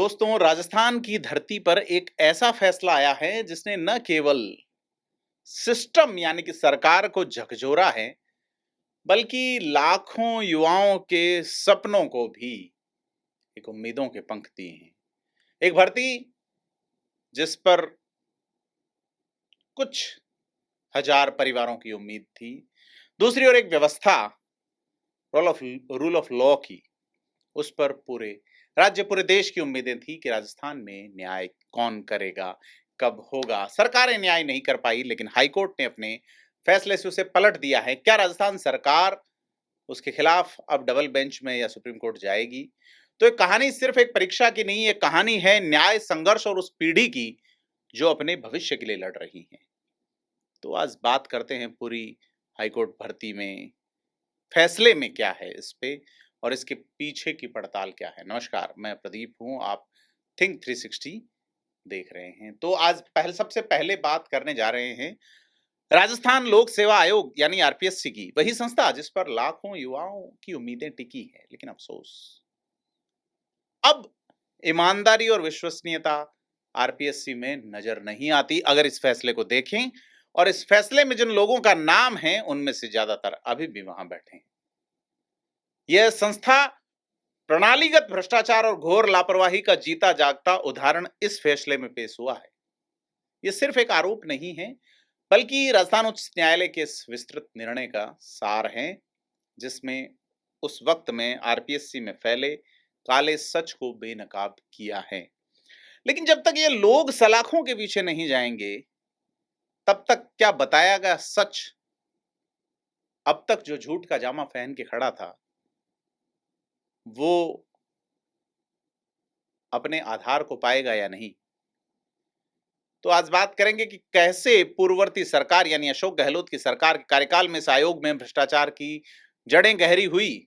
दोस्तों, राजस्थान की धरती पर एक ऐसा फैसला आया है जिसने न केवल सिस्टम यानी कि सरकार को झकझोरा है, बल्कि लाखों युवाओं के सपनों को भी एक उम्मीदों के पंख दिए हैं। एक भर्ती जिस पर कुछ हजार परिवारों की उम्मीद थी। दूसरी ओर एक व्यवस्था रूल ऑफ लॉ की, उस पर पूरे राज्य, पूरे देश की उम्मीदें थी कि राजस्थान में न्याय कौन करेगा, कब होगा। सरकारें न्याय नहीं कर पाई, लेकिन हाईकोर्ट ने अपने फैसले से उसे पलट दिया है। क्या राजस्थान सरकार उसके खिलाफ अब डबल बेंच में या सुप्रीम कोर्ट जाएगी? तो ये कहानी सिर्फ एक परीक्षा की नहीं, ये कहानी है न्याय संघर्ष और उस पीढ़ी की जो अपने भविष्य के लिए लड़ रही है। तो आज बात करते हैं पूरी हाईकोर्ट भर्ती में फैसले में क्या है इस पे, और इसके पीछे की पड़ताल क्या है। नमस्कार, मैं प्रदीप हूं, आप थिंक 360 देख रहे हैं। तो आज सबसे पहले बात करने जा रहे हैं राजस्थान लोक सेवा आयोग यानी आरपीएससी की, वही संस्था जिस पर लाखों युवाओं की उम्मीदें टिकी है। लेकिन अफसोस, अब ईमानदारी और विश्वसनीयता आरपीएससी में नजर नहीं आती अगर इस फैसले को देखें। और इस फैसले में जिन लोगों का नाम है, उनमें से ज्यादातर अभी भी वहां बैठे हैं। यह संस्था प्रणालीगत भ्रष्टाचार और घोर लापरवाही का जीता जागता उदाहरण इस फैसले में पेश हुआ है। यह सिर्फ एक आरोप नहीं है, बल्कि राजस्थान उच्च न्यायालय के इस विस्तृत निर्णय का सार है, जिसमें उस वक्त में आरपीएससी में फैले काले सच को बेनकाब किया है। लेकिन जब तक ये लोग सलाखों के पीछे नहीं जाएंगे, तब तक क्या बताया गया सच अब तक जो झूठ का जामा पहन के खड़ा था, वो अपने आधार को पाएगा या नहीं। तो आज बात करेंगे कि कैसे पूर्ववर्ती सरकार यानी अशोक गहलोत की सरकार के कार्यकाल में इस आयोग में भ्रष्टाचार की जड़ें गहरी हुई,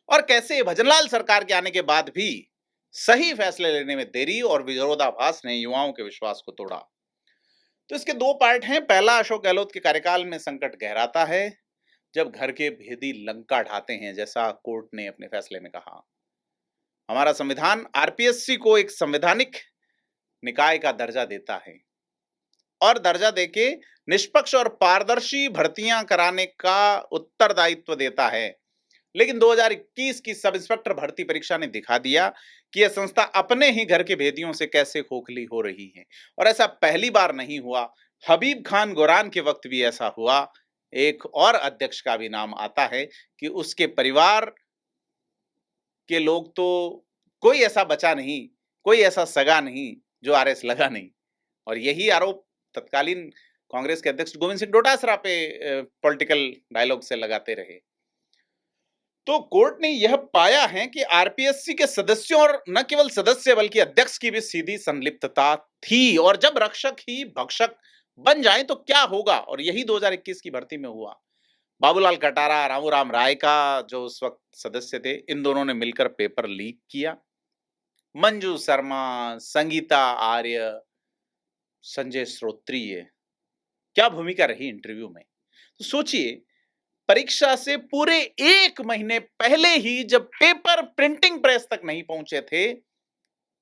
और कैसे भजनलाल सरकार के आने के बाद भी सही फैसले लेने में देरी और विरोधाभास ने युवाओं के विश्वास को तोड़ा। तो इसके दो पार्ट हैं। पहला, अशोक गहलोत के कार्यकाल में संकट गहराता है जब घर के भेदी लंका ढाते हैं, जैसा कोर्ट ने अपने फैसले में कहा। हमारा संविधान आरपीएससी को एक संवैधानिक निकाय का दर्जा देता है, और दर्जा देके निष्पक्ष और पारदर्शी भर्तियां कराने का उत्तरदायित्व देता है। लेकिन 2021 की सब इंस्पेक्टर भर्ती परीक्षा ने दिखा दिया कि यह संस्था अपने ही घर के भेदियों से कैसे खोखली हो रही है। और ऐसा पहली बार नहीं हुआ, हबीब खान गोरान के वक्त भी ऐसा हुआ। एक और अध्यक्ष का भी नाम आता है कि उसके परिवार के लोग तो कोई ऐसा बचा नहीं, कोई ऐसा सगा नहीं जो आरएस लगा नहीं। और यही आरोप तत्कालीन कांग्रेस के अध्यक्ष गोविंद सिंह डोटासरा पे पॉलिटिकल डायलॉग से लगाते रहे। तो कोर्ट ने यह पाया है कि आरपीएससी के सदस्यों, और न केवल सदस्य बल्कि अध्यक्ष की भी सीधी संलिप्तता थी। और जब रक्षक ही भक्षक बन जाए तो क्या होगा, और यही 2021 की भर्ती में हुआ। बाबूलाल कटारा, रामूराम रायका जो उस वक्त सदस्य थे, इन दोनों ने मिलकर पेपर लीक किया। मंजू शर्मा, संगीता आर्य, संजय श्रोत्रिय, क्या भूमिका रही इंटरव्यू में। तो सोचिए, परीक्षा से पूरे 1 महीने पहले ही जब पेपर प्रिंटिंग प्रेस तक नहीं पहुंचे थे,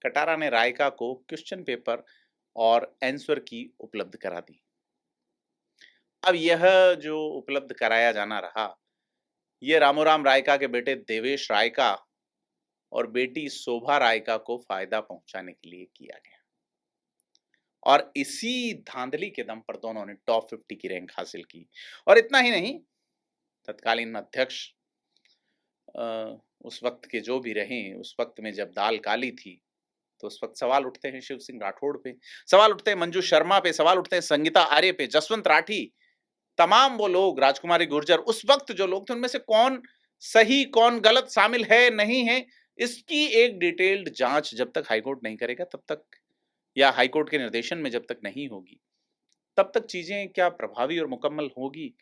कटारा ने रायका को क्वेश्चन पेपर और आंसर की उपलब्ध करा दी। अब यह जो उपलब्ध कराया जाना रहा, यह रामूराम रायका के बेटे देवेश रायका और बेटी शोभा रायका को फायदा पहुंचाने के लिए किया गया। और इसी धांधली के दम पर दोनों ने टॉप 50 की रैंक हासिल की। और इतना ही नहीं, तत्कालीन अध्यक्ष उस वक्त के जो भी रहे, उस वक्त में जब दाल काली थी, तो उस वक्त सवाल उठते हैं शिव सिंह राठौड़ पे, सवाल उठते हैं मंजू शर्मा पे, सवाल उठते हैं संगीता आर्य पे, जसवंत राठी, तमाम वो लोग, राजकुमारी गुर्जर, उस वक्त जो लोग थे, उनमें से कौन सही कौन गलत शामिल है नहीं है, इसकी एक डिटेल्ड जांच जब तक हाईकोर्ट नहीं करेगा तब तक, या हाईकोर्ट के निर्देशन में जब तक नहीं होगी, तब तक चीजें क्या प्रभावी और मुकम्मल होगी।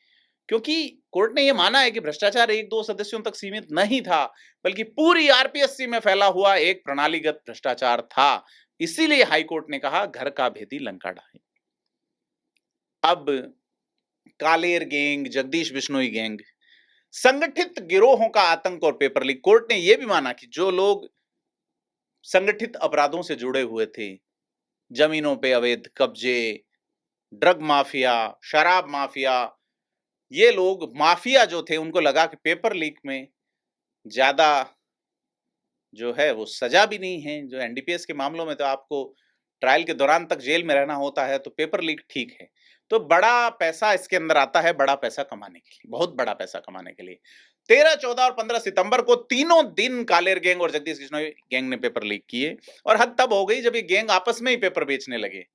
क्योंकि कोर्ट ने यह माना है कि भ्रष्टाचार 1-2 सदस्यों तक सीमित नहीं था, बल्कि पूरी आरपीएससी में फैला हुआ एक प्रणालीगत भ्रष्टाचार था। इसीलिए हाईकोर्ट ने कहा, घर का भेदी लंका ढाए। अब कालेर गैंग, जगदीश बिश्नोई गैंग, संगठित गिरोहों का आतंक और पेपर लीक। कोर्ट ने यह भी माना कि जो लोग संगठित अपराधों से जुड़े हुए थे, जमीनों पे अवैध कब्जे, ड्रग माफिया, शराब माफिया, ये लोग माफिया जो थे उनको लगा कि पेपर लीक में ज्यादा जो है वो सजा भी नहीं है। जो एनडीपीएस के मामलों में तो आपको ट्रायल के दौरान तक जेल में रहना होता है, तो पेपर लीक ठीक है। तो बड़ा पैसा इसके अंदर आता है, बड़ा पैसा कमाने के लिए, बहुत बड़ा पैसा कमाने के लिए। 13, 14 और 15 सितंबर को तीनों दिन कालेर गैंग और जगदीश बिश्नोई गैंग ने पेपर लीक किए, और हद तब हो गई जब ये गैंग आपस में ही पेपर बेचने लगे।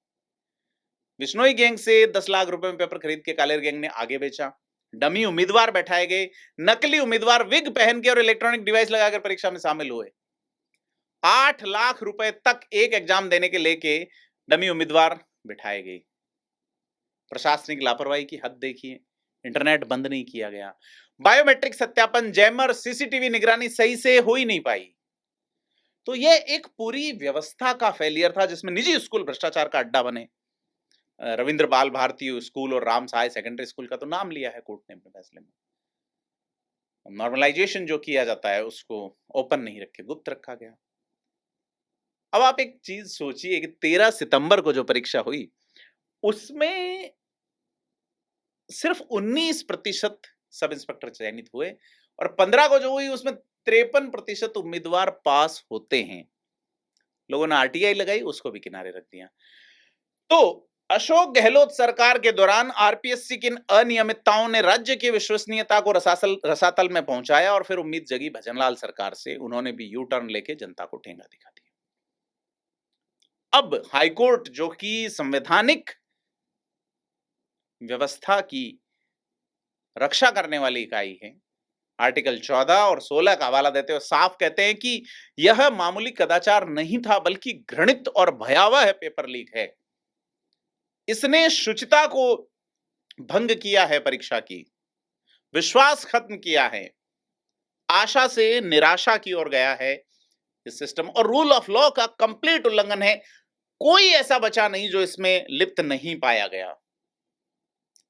बिश्नोई गैंग से 10 लाख रुपए में पेपर खरीद के कालेर गैंग ने आगे बेचा। डमी उम्मीदवार बैठाए गए, नकली उम्मीदवार विग पहन के और इलेक्ट्रॉनिक डिवाइस लगाकर परीक्षा में शामिल हुए। 8 लाख रुपए तक एक एग्जाम देने के लेके डमी उम्मीदवार बिठाए गए। प्रशासनिक लापरवाही की हद देखिए, इंटरनेट बंद नहीं किया गया, बायोमेट्रिक सत्यापन, जैमर, सीसीटीवी निगरानी सही से हो ही नहीं पाई। तो यह एक पूरी व्यवस्था का फेलियर था, जिसमें निजी स्कूल भ्रष्टाचार का अड्डा बने। रविंद्र बाल भारती स्कूल और राम सहाय सेकेंडरी स्कूल का तो नाम लिया है कोर्ट ने अपने फैसले में। नॉर्मलाइजेशन जो किया जाता है उसको ओपन नहीं रखे, गुप्त रखा गया। अब आप एक चीज सोचिए कि 13 सितंबर को जो परीक्षा हुई उसमें सिर्फ 19% सब इंस्पेक्टर चयनित हुए, और 15 को जो हुई उसमें 53% उम्मीदवार पास होते हैं। लोगों ने आरटीआई लगाई, उसको भी किनारे रख दिया। तो अशोक गहलोत सरकार के दौरान आरपीएससी की इन अनियमितताओं ने राज्य की विश्वसनीयता को रसातल में पहुंचाया, और फिर उम्मीद जगी भजनलाल सरकार से। उन्होंने भी यू टर्न लेके जनता को ठेंगा दिखा दिया। अब हाईकोर्ट, जो कि संवैधानिक व्यवस्था की रक्षा करने वाली इकाई है, आर्टिकल 14 और 16 का हवाला देते हुए साफ कहते हैं कि यह मामूली कदाचार नहीं था, बल्कि घृणित और भयावह पेपर लीक है। इसने शुचिता को भंग किया है, परीक्षा की विश्वास खत्म किया है, आशा से निराशा की ओर गया है इस सिस्टम, और रूल ऑफ लॉ का कंप्लीट उल्लंघन है। कोई ऐसा बचा नहीं जो इसमें लिप्त नहीं पाया गया।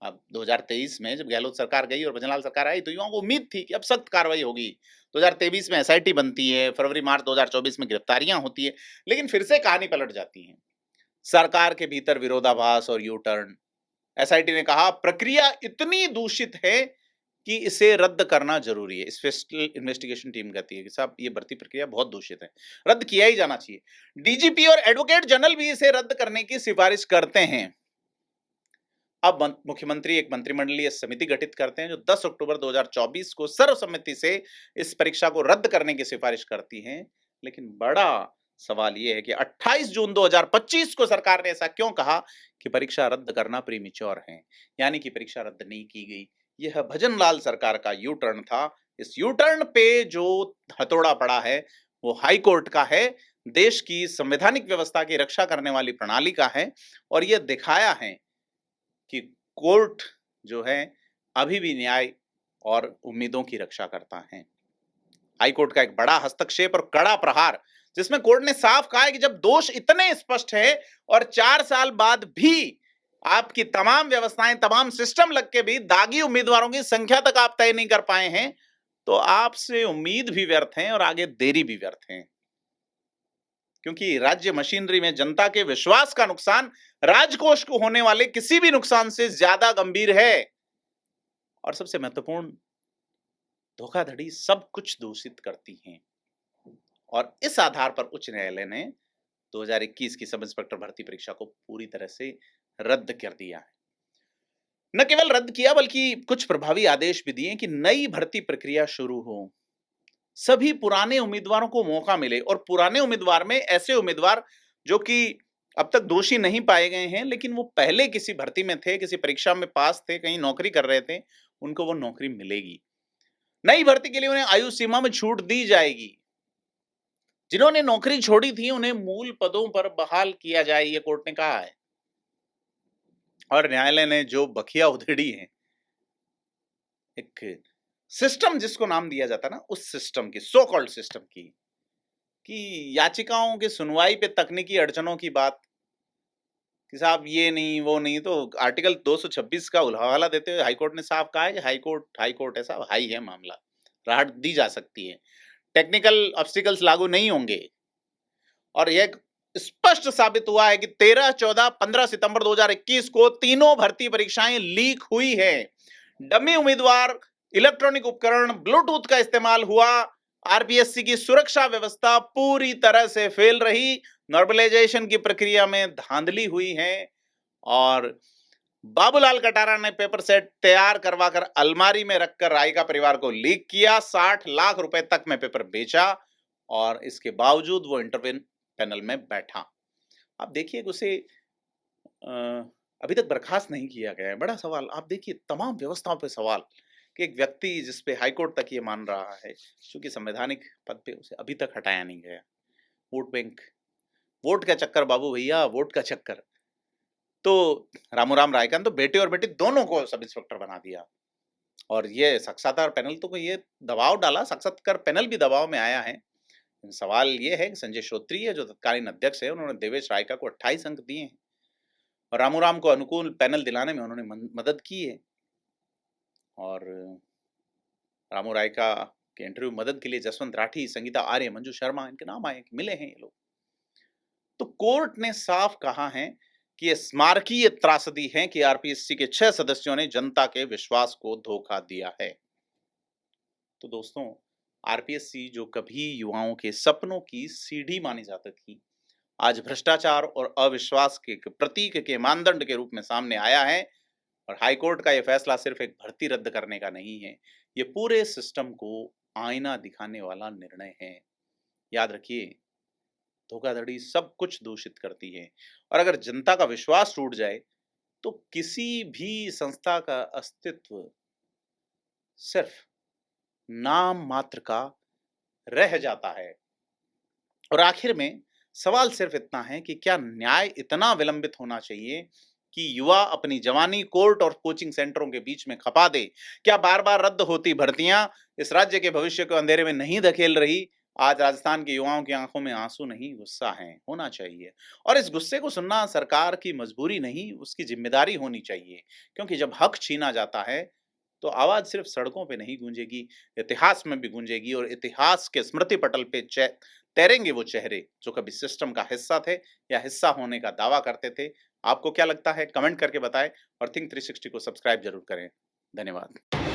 अब 2023 में जब गहलोत सरकार गई और भजनलाल सरकार आई, तो युवाओं को उम्मीद थी कि अब सख्त कार्रवाई होगी। 2023 में एसआईटी बनती है, फरवरी मार्च 2024 में गिरफ्तारियां होती है, लेकिन फिर से कहानी पलट जाती है। सरकार के भीतर विरोधाभास और यू टर्न। एसआईटी ने कहा प्रक्रिया इतनी दूषित है कि इसे रद्द करना जरूरी है। स्पेशल इन्वेस्टिगेशन टीम कहती है कि साहब ये भर्ती प्रक्रिया बहुत दूषित है, रद्द किया ही जाना चाहिए। डीजीपी और एडवोकेट जनरल भी इसे रद्द करने की सिफारिश करते हैं। अब मुख्यमंत्री एक मंत्रिमंडलीय समिति गठित करते हैं, जो 10 अक्टूबर 2024 को सर्वसम्मति से इस परीक्षा को रद्द करने की सिफारिश करती है। लेकिन बड़ा सवाल यह है कि 28 जून 2025 को सरकार ने ऐसा क्यों कहा कि परीक्षा रद्द करना प्रीमेच्योर है, यानी कि परीक्षा रद्द नहीं की गई। यह भजनलाल सरकार का यू टर्न था। इस यू टर्न पे जो हथौड़ा पड़ा है वो हाई कोर्ट का है, देश की संवैधानिक व्यवस्था की रक्षा करने वाली प्रणाली का है, और यह दिखाया है कि कोर्ट जो है अभी भी न्याय और उम्मीदों की रक्षा करता है। हाई कोर्ट का एक बड़ा हस्तक्षेप और कड़ा प्रहार, जिसमें कोर्ट ने साफ कहा है कि जब दोष इतने स्पष्ट है और 4 साल बाद भी आपकी तमाम व्यवस्थाएं, तमाम सिस्टम लग के भी दागी उम्मीदवारों की संख्या तक आप तय नहीं कर पाए हैं, तो आपसे उम्मीद भी व्यर्थ है और आगे देरी भी व्यर्थ है। क्योंकि राज्य मशीनरी में जनता के विश्वास का नुकसान राजकोष को होने वाले किसी भी नुकसान से ज्यादा गंभीर है। और सबसे महत्वपूर्ण, धोखाधड़ी सब कुछ दूषित करती है। और इस आधार पर उच्च न्यायालय ने 2021 की सब इंस्पेक्टर भर्ती परीक्षा को पूरी तरह से रद्द कर दिया है। न केवल रद्द किया, बल्कि कुछ प्रभावी आदेश भी दिए कि नई भर्ती प्रक्रिया शुरू हो, सभी पुराने उम्मीदवारों को मौका मिले, और पुराने उम्मीदवार में ऐसे उम्मीदवार जो कि अब तक दोषी नहीं पाए गए हैं, लेकिन वो पहले किसी भर्ती में थे, किसी परीक्षा में पास थे, कहीं नौकरी कर रहे थे, उनको वो नौकरी मिलेगी। नई भर्ती के लिए उन्हें आयु सीमा में छूट दी जाएगी। जिन्होंने नौकरी छोड़ी थी उन्हें मूल पदों पर बहाल किया जाए, ये कोर्ट ने कहा है। और न्यायालय ने जो बखिया उधेड़ी है, एक सिस्टम जिसको नाम दिया जाता ना, उस सिस्टम की, सो कॉल्ड सिस्टम की, कि याचिकाओं की सुनवाई पे तकनीकी अड़चनों की बात कि साहब ये नहीं वो नहीं, तो आर्टिकल 226 का हवाला देते हुए हाईकोर्ट ने साफ कहा है कि हाईकोर्ट है साहब, हाई है मामला, राहत दी जा सकती है, टेक्निकल ऑब्स्टिकल्स लागू नहीं होंगे। और यह स्पष्ट साबित हुआ है कि 13, 14, 15 सितंबर 2021 को तीनों भर्ती परीक्षाएं लीक हुई है। डमी उम्मीदवार, इलेक्ट्रॉनिक उपकरण, ब्लूटूथ का इस्तेमाल हुआ। आरपीएससी की सुरक्षा व्यवस्था पूरी तरह से फेल रही। नॉर्मलाइजेशन की प्रक्रिया में धांधली हुई है और बाबूलाल कटारा ने पेपर सेट तैयार करवाकर अलमारी में रखकर रायका परिवार को लीक किया। 60 लाख रुपए तक में पेपर बेचा और इसके बावजूद वो इंटरव्यू पैनल में बैठा। आप देखिए उसे अभी तक बर्खास्त नहीं किया गया है। बड़ा सवाल, आप देखिए तमाम व्यवस्थाओं पे सवाल कि एक व्यक्ति जिस पे हाईकोर्ट तक ये मान रहा है क्योंकि संवैधानिक पद पे उसे अभी तक हटाया नहीं गया। वोट बैंक, वोट का चक्कर बाबू भैया, वोट का चक्कर। तो रामूराम रायका ने तो बेटे और बेटी दोनों को सब इंस्पेक्टर बना दिया और ये साक्षात्कार पैनल तो ये दबाव डाला, साक्षात्कार पैनल भी दबाव में आया है। सवाल ये है कि संजय श्रोत्री है जो तत्कालीन अध्यक्ष है, उन्होंने देवेश रायका को 28 अंक दिए हैं और रामूराम को अनुकूल पैनल दिलाने में उन्होंने मदद की है। और रामू रायका के इंटरव्यू मदद के लिए जसवंत राठी, संगीता आर्य, मंजू शर्मा, इनके नाम आए, मिले हैं ये लोग। तो कोर्ट ने साफ कहा है कि यह स्मारकीय त्रासदी है कि आरपीएससी के 6 सदस्यों ने जनता के विश्वास को धोखा दिया है। तो दोस्तों, आरपीएससी जो कभी युवाओं के सपनों की सीढ़ी मानी जाती थी, आज भ्रष्टाचार और अविश्वास के प्रतीक के मानदंड के रूप में सामने आया है। और हाईकोर्ट का यह फैसला सिर्फ एक भर्ती रद्द करने का नहीं है, ये पूरे सिस्टम को आईना दिखाने वाला निर्णय है। याद रखिए, धोखाधड़ी सब कुछ दूषित करती है और अगर जनता का विश्वास टूट जाए तो किसी भी संस्था का अस्तित्व सिर्फ नाम मात्र का रह जाता है। और आखिर में सवाल सिर्फ इतना है कि क्या न्याय इतना विलंबित होना चाहिए कि युवा अपनी जवानी कोर्ट और कोचिंग सेंटरों के बीच में खपा दे? क्या बार बार रद्द होती भर्तियां इस राज्य के भविष्य को अंधेरे में नहीं धकेल रही? आज राजस्थान के युवाओं की आंखों में आंसू नहीं, गुस्सा है, होना चाहिए। और इस गुस्से को सुनना सरकार की मजबूरी नहीं, उसकी जिम्मेदारी होनी चाहिए। क्योंकि जब हक छीना जाता है तो आवाज सिर्फ सड़कों पे नहीं गूंजेगी, इतिहास में भी गूंजेगी और इतिहास के स्मृति पटल पे तैरेंगे वो चेहरे जो कभी सिस्टम का हिस्सा थे या हिस्सा होने का दावा करते थे। आपको क्या लगता है? कमेंट करके बताएं और थिंक 360 को सब्सक्राइब जरूर करें। धन्यवाद।